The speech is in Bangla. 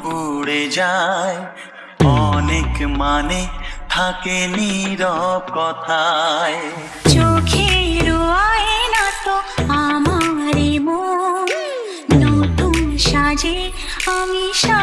উড়ে যায়, অনেক মানে থাকে নীরব কথায়। চোখের আয়না তো আমারই মন, নতুন সাজে আমি